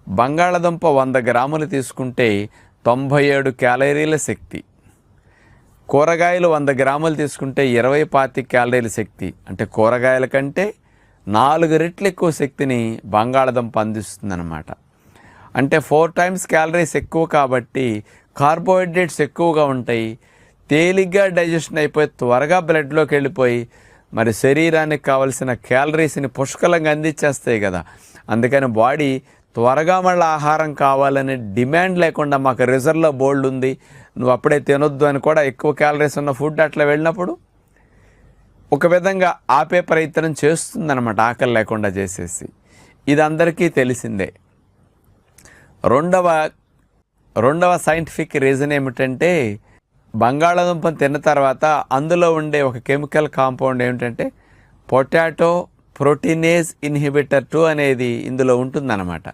బంగాళదుంప 100 గ్రాములు తీసుకుంటే 97 క్యాలరీల శక్తి. కూరగాయలు 100 గ్రాములు తీసుకుంటే 25 క్యాలరీల శక్తి. అంటే కూరగాయల కంటే 4 రెట్లు ఎక్కువ శక్తిని బంగాళదుంప అందిస్తుందన్నమాట. అంటే 4 టైమ్స్ క్యాలరీస్ ఎక్కువ కాబట్టి కార్బోహైడ్రేట్స్ ఎక్కువగా ఉంటాయి. తేలిగ్గా డైజెషన్ అయిపోయి త్వరగా బ్లడ్లోకి వెళ్ళిపోయి మరి శరీరానికి కావలసిన క్యాలరీస్ని పుష్కలంగా అందించేస్తాయి కదా. అందుకని బాడీ త్వరగా మళ్ళీ ఆహారం కావాలనే డిమాండ్ లేకుండా మాకు రిజర్వ్లో బోల్డ్ ఉంది, నువ్వు అప్పుడే తినొద్దు అని కూడా ఎక్కువ క్యాలరీస్ ఉన్న ఫుడ్ అట్లా వెళ్ళినప్పుడు ఒక విధంగా ఆపే ప్రయత్నం చేస్తుందన్నమాట, ఆకలి లేకుండా చేసేసి. ఇది అందరికీ తెలిసిందే. రెండవ సైంటిఫిక్ రీజన్ ఏమిటంటే బంగాళాదుంపను తిన్న తర్వాత అందులో ఉండే ఒక కెమికల్ కాంపౌండ్ ఏమిటంటే పొటాటో ప్రోటీనేజ్ ఇన్హిబిటర్ 2 అనేది ఇందులో ఉంటుందన్నమాట.